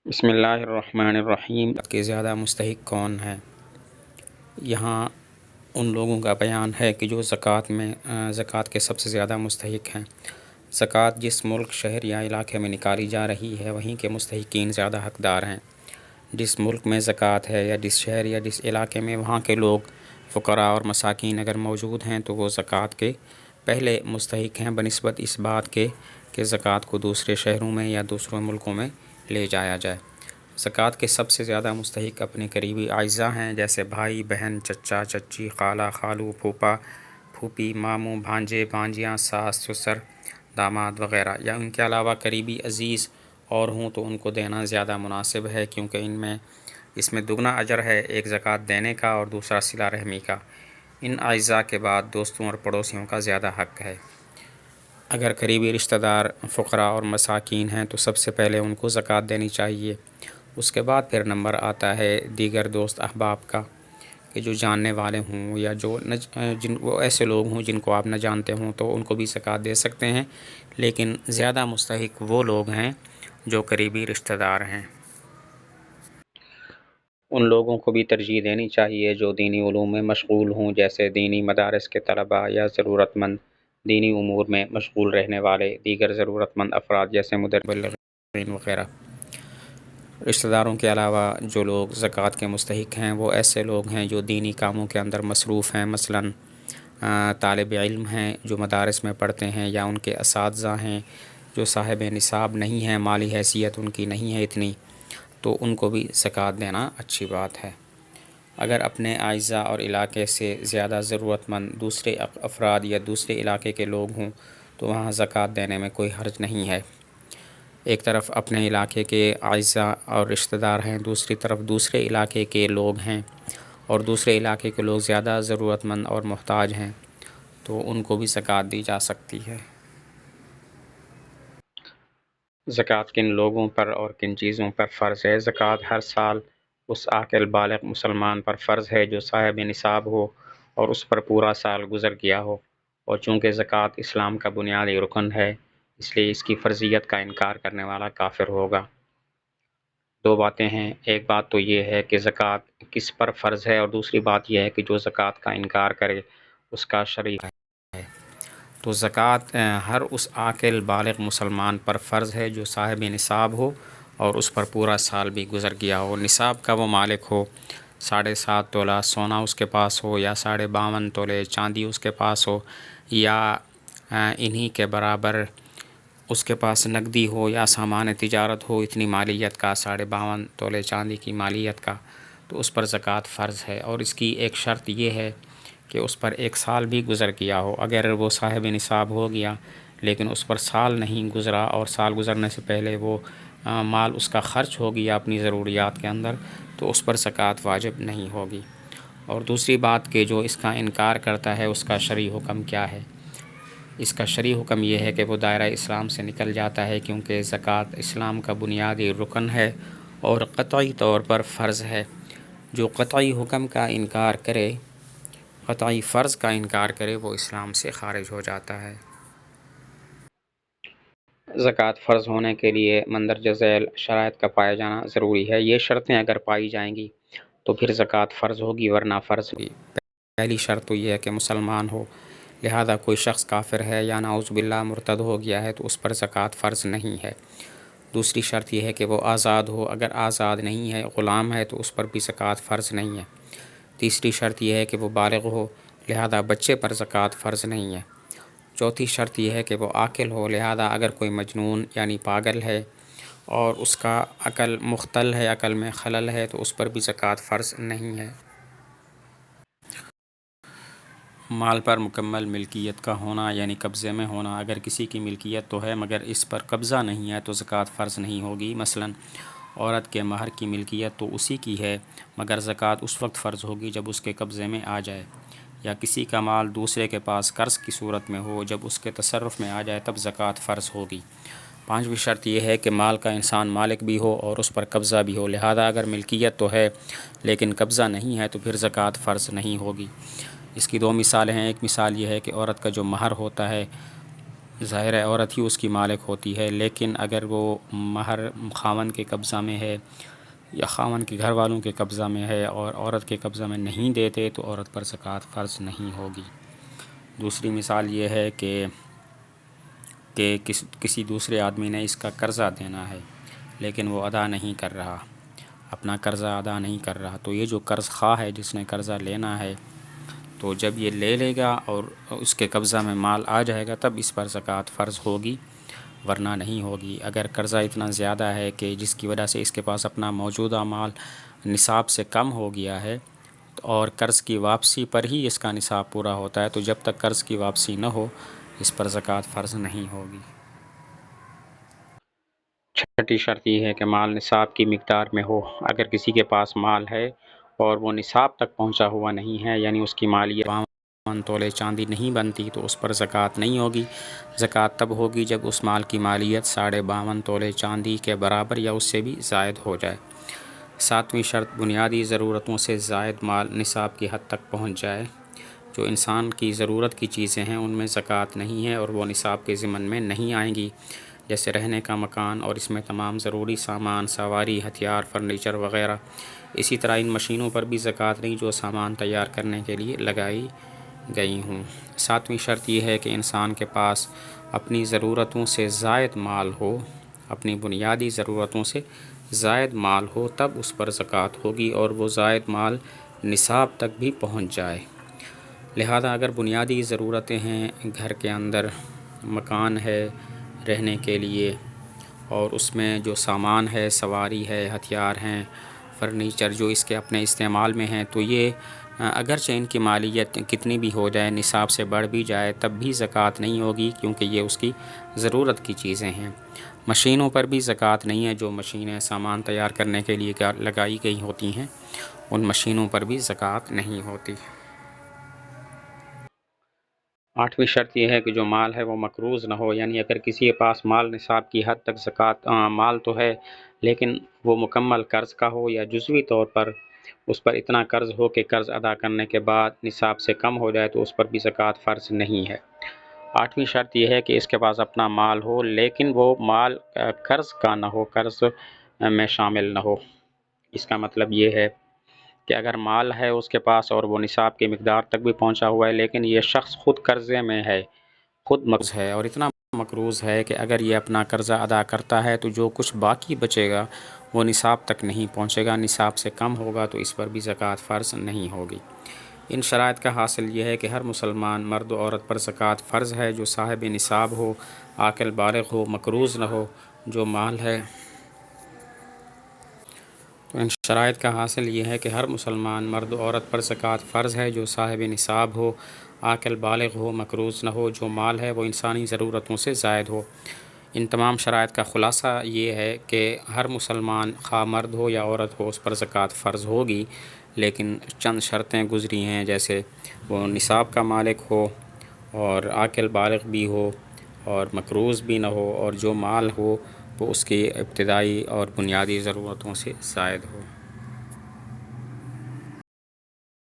بسم اللہ الرحمن الرحیم کہ زیادہ مستحق کون ہے؟ یہاں ان لوگوں کا بیان ہے کہ جو زکوٰۃ کے سب سے زیادہ مستحق ہیں۔ زکوٰۃ جس ملک، شہر یا علاقے میں نکالی جا رہی ہے وہیں کے مستحقین زیادہ حقدار ہیں۔ جس ملک میں زکوٰۃ ہے یا جس شہر یا جس علاقے میں وہاں کے لوگ فقراء اور مساکین اگر موجود ہیں تو وہ زکوٰۃ کے پہلے مستحق ہیں بنسبت اس بات کے کہ زکوٰۃ کو دوسرے شہروں میں یا دوسرے ملکوں میں لے جایا جائے۔ زکوٰۃ کے سب سے زیادہ مستحق اپنے قریبی اعزاء ہیں، جیسے بھائی، بہن، چچا، چچی، خالہ، خالو، پھوپھا، پھوپھی، ماموں، بھانجے، بھانجیاں، ساس، سسر، داماد وغیرہ، یا ان کے علاوہ قریبی عزیز اور ہوں تو ان کو دینا زیادہ مناسب ہے، کیونکہ اس میں دگنا اجر ہے، ایک زکوٰۃ دینے کا اور دوسرا صلہ رحمی کا۔ ان اعزاء کے بعد دوستوں اور پڑوسیوں کا زیادہ حق ہے۔ اگر قریبی رشتہ دار فقراء اور مساکین ہیں تو سب سے پہلے ان کو زکوٰۃ دینی چاہیے، اس کے بعد پھر نمبر آتا ہے دیگر دوست احباب کا، کہ جو جاننے والے ہوں یا وہ ایسے لوگ ہوں جن کو آپ نہ جانتے ہوں تو ان کو بھی زکوٰۃ دے سکتے ہیں، لیکن زیادہ مستحق وہ لوگ ہیں جو قریبی رشتہ دار ہیں۔ ان لوگوں کو بھی ترجیح دینی چاہیے جو دینی علوم میں مشغول ہوں، جیسے دینی مدارس کے طلباء یا ضرورت مند دینی امور میں مشغول رہنے والے دیگر ضرورت مند افراد جیسے مبلغین وغیرہ۔ رشتہ داروں کے علاوہ جو لوگ زکوٰۃ کے مستحق ہیں وہ ایسے لوگ ہیں جو دینی کاموں کے اندر مصروف ہیں، مثلاً طالب علم ہیں جو مدارس میں پڑھتے ہیں، یا ان کے اساتذہ ہیں جو صاحب نصاب نہیں ہیں، مالی حیثیت ان کی نہیں ہے اتنی، تو ان کو بھی زکوٰۃ دینا اچھی بات ہے۔ اگر اپنے اعزاء اور علاقے سے زیادہ ضرورت مند دوسرے افراد یا دوسرے علاقے کے لوگ ہوں تو وہاں زکوٰۃ دینے میں کوئی حرج نہیں ہے۔ ایک طرف اپنے علاقے کے اعزاء اور رشتہ دار ہیں، دوسری طرف دوسرے علاقے کے لوگ ہیں اور دوسرے علاقے کے لوگ زیادہ ضرورت مند اور محتاج ہیں تو ان کو بھی زکوٰۃ دی جا سکتی ہے۔ زکوٰۃ کن لوگوں پر اور کن چیزوں پر فرض ہے؟ زکوٰۃ ہر سال اس عاقل بالغ مسلمان پر فرض ہے جو صاحب نصاب ہو اور اس پر پورا سال گزر گیا ہو، اور چونکہ زکوٰۃ اسلام کا بنیادی رکن ہے اس لیے اس کی فرضیت کا انکار کرنے والا کافر ہوگا۔ دو باتیں ہیں، ایک بات تو یہ ہے کہ زکوٰۃ کس پر فرض ہے، اور دوسری بات یہ ہے کہ جو زکوٰۃ کا انکار کرے اس کا شرعی ہے۔ تو زکوٰۃ ہر اس عاقل بالغ مسلمان پر فرض ہے جو صاحب نصاب ہو اور اس پر پورا سال بھی گزر گیا ہو۔ نصاب کا وہ مالک ہو، 7.5 تولہ سونا اس کے پاس ہو، یا 52.5 تولے چاندی اس کے پاس ہو، یا انہی کے برابر اس کے پاس نقدی ہو یا سامان تجارت ہو اتنی مالیت کا، 52.5 تولے چاندی کی مالیت کا، تو اس پر زکوٰۃ فرض ہے۔ اور اس کی ایک شرط یہ ہے کہ اس پر 1 سال بھی گزر گیا ہو۔ اگر وہ صاحب نصاب ہو گیا لیکن اس پر سال نہیں گزرا اور سال گزرنے سے پہلے وہ مال اس کا خرچ ہو گیا اپنی ضروریات کے اندر تو اس پر زکوٰۃ واجب نہیں ہوگی۔ اور دوسری بات کہ جو اس کا انکار کرتا ہے اس کا شرعی حکم کیا ہے؟ اس کا شرعی حکم یہ ہے کہ وہ دائرہ اسلام سے نکل جاتا ہے، کیونکہ زکوٰۃ اسلام کا بنیادی رکن ہے اور قطعی طور پر فرض ہے۔ جو قطعی حکم کا انکار کرے، قطعی فرض کا انکار کرے، وہ اسلام سے خارج ہو جاتا ہے۔ زکوٰۃ فرض ہونے کے لیے مندرجہ ذیل شرائط کا پایا جانا ضروری ہے۔ یہ شرطیں اگر پائی جائیں گی تو پھر زکوٰۃ فرض ہوگی، ورنہ فرض ہوگی۔ پہلی شرط تو یہ ہے کہ مسلمان ہو، لہذا کوئی شخص کافر ہے یا نعوذ باللہ مرتد ہو گیا ہے تو اس پر زکوٰۃ فرض نہیں ہے۔ دوسری شرط یہ ہے کہ وہ آزاد ہو، اگر آزاد نہیں ہے، غلام ہے، تو اس پر بھی زکوٰۃ فرض نہیں ہے۔ تیسری شرط یہ ہے کہ وہ بالغ ہو، لہذا بچے پر زکوٰۃ فرض نہیں ہے۔ چوتھی شرط یہ ہے کہ وہ عاقل ہو، لہذا اگر کوئی مجنون یعنی پاگل ہے اور اس کا عقل مختل ہے، عقل میں خلل ہے، تو اس پر بھی زکوٰۃ فرض نہیں ہے۔ مال پر مکمل ملکیت کا ہونا یعنی قبضے میں ہونا، اگر کسی کی ملکیت تو ہے مگر اس پر قبضہ نہیں ہے تو زکوٰۃ فرض نہیں ہوگی۔ مثلاً عورت کے مہر کی ملکیت تو اسی کی ہے مگر زکوٰۃ اس وقت فرض ہوگی جب اس کے قبضے میں آ جائے، یا کسی کا مال دوسرے کے پاس قرض کی صورت میں ہو، جب اس کے تصرف میں آ جائے تب زکوٰۃ فرض ہوگی۔ پانچویں شرط یہ ہے کہ مال کا انسان مالک بھی ہو اور اس پر قبضہ بھی ہو، لہذا اگر ملکیت تو ہے لیکن قبضہ نہیں ہے تو پھر زکوٰۃ فرض نہیں ہوگی۔ اس کی 2 مثالیں ہیں۔ ایک مثال یہ ہے کہ عورت کا جو مہر ہوتا ہے ظاہر ہے عورت ہی اس کی مالک ہوتی ہے، لیکن اگر وہ مہر خاوند کے قبضہ میں ہے یا خاوند کے گھر والوں کے قبضہ میں ہے اور عورت کے قبضہ میں نہیں دیتے تو عورت پر زکوٰۃ فرض نہیں ہوگی۔ دوسری مثال یہ ہے کہ کسی دوسرے آدمی نے اس کا قرضہ دینا ہے لیکن وہ ادا نہیں کر رہا، اپنا قرضہ ادا نہیں کر رہا، تو یہ جو قرض خواہ ہے جس نے قرضہ لینا ہے، تو جب یہ لے لے گا اور اس کے قبضہ میں مال آ جائے گا تب اس پر زکوٰۃ فرض ہوگی، ورنہ نہیں ہوگی۔ اگر قرضہ اتنا زیادہ ہے کہ جس کی وجہ سے اس کے پاس اپنا موجودہ مال نصاب سے کم ہو گیا ہے اور قرض کی واپسی پر ہی اس کا نصاب پورا ہوتا ہے، تو جب تک قرض کی واپسی نہ ہو اس پر زکوٰۃ فرض نہیں ہوگی۔ چھٹی شرط یہ ہے کہ مال نصاب کی مقدار میں ہو۔ اگر کسی کے پاس مال ہے اور وہ نصاب تک پہنچا ہوا نہیں ہے، یعنی اس کی مالیت 52 تولے چاندی نہیں بنتی، تو اس پر زکوٰۃ نہیں ہوگی۔ زکوٰۃ تب ہوگی جب اس مال کی مالیت 52.5 تولے چاندی کے برابر یا اس سے بھی زائد ہو جائے۔ ساتویں شرط، بنیادی ضرورتوں سے زائد مال نصاب کی حد تک پہنچ جائے۔ جو انسان کی ضرورت کی چیزیں ہیں ان میں زکوٰۃ نہیں ہے اور وہ نصاب کے ضمن میں نہیں آئیں گی، جیسے رہنے کا مکان اور اس میں تمام ضروری سامان، سواری، ہتھیار، فرنیچر وغیرہ۔ اسی طرح ان مشینوں پر بھی زکوٰۃ نہیں جو سامان تیار کرنے کے لیے لگائی گئی ہوں۔ ساتویں شرط یہ ہے کہ انسان کے پاس اپنی ضرورتوں سے زائد مال ہو، اپنی بنیادی ضرورتوں سے زائد مال ہو، تب اس پر زکوٰۃ ہوگی اور وہ زائد مال نصاب تک بھی پہنچ جائے۔ لہذا اگر بنیادی ضرورتیں ہیں، گھر کے اندر مکان ہے رہنے کے لیے اور اس میں جو سامان ہے، سواری ہے، ہتھیار ہیں، فرنیچر جو اس کے اپنے استعمال میں ہیں، تو یہ اگرچہ ان کی مالیت کتنی بھی ہو جائے، نصاب سے بڑھ بھی جائے، تب بھی زکوٰۃ نہیں ہوگی کیونکہ یہ اس کی ضرورت کی چیزیں ہیں۔ مشینوں پر بھی زکوٰۃ نہیں ہے، جو مشینیں سامان تیار کرنے کے لیے لگائی گئی ہوتی ہیں ان مشینوں پر بھی زکوٰۃ نہیں ہوتی۔ آٹھویں شرط یہ ہے کہ جو مال ہے وہ مقروض نہ ہو، یعنی اگر کسی کے پاس مال نصاب کی حد تک مال تو ہے لیکن وہ مکمل قرض کا ہو یا جزوی طور پر اس پر اتنا قرض ہو کہ قرض ادا کرنے کے بعد نصاب سے کم ہو جائے تو اس پر بھی زکوٰۃ فرض نہیں ہے۔ آٹھویں شرط یہ ہے کہ اس کے پاس اپنا مال ہو لیکن وہ مال قرض کا نہ ہو، قرض میں شامل نہ ہو۔ اس کا مطلب یہ ہے کہ اگر مال ہے اس کے پاس اور وہ نصاب کی مقدار تک بھی پہنچا ہوا ہے لیکن یہ شخص خود قرضے میں ہے، خود مقروض ہے اور اتنا مقروض ہے کہ اگر یہ اپنا قرضہ ادا کرتا ہے تو جو کچھ باقی بچے گا وہ نصاب تک نہیں پہنچے گا، نصاب سے کم ہوگا، تو اس پر بھی زکوٰۃ فرض نہیں ہوگی۔ ان شرائط کا حاصل یہ ہے کہ ہر مسلمان مرد و عورت پر زکوٰۃ فرض ہے جو صاحب نصاب ہو، عاقل بالغ ہو، مقروض نہ ہو۔ جو مال ہے تو ان شرائط کا حاصل یہ ہے کہ ہر مسلمان مرد و عورت پر زکوٰۃ فرض ہے جو صاحب نصاب ہو، عاقل بالغ ہو، مقروض نہ ہو، جو مال ہے وہ انسانی ضرورتوں سے زائد ہو۔ ان تمام شرائط کا خلاصہ یہ ہے کہ ہر مسلمان خواہ مرد ہو یا عورت ہو اس پر زکوٰۃ فرض ہوگی، لیکن چند شرطیں گزری ہیں، جیسے وہ نصاب کا مالک ہو اور عاقل بالغ بھی ہو اور مقروض بھی نہ ہو، اور جو مال ہو وہ اس کی ابتدائی اور بنیادی ضرورتوں سے زائد ہو۔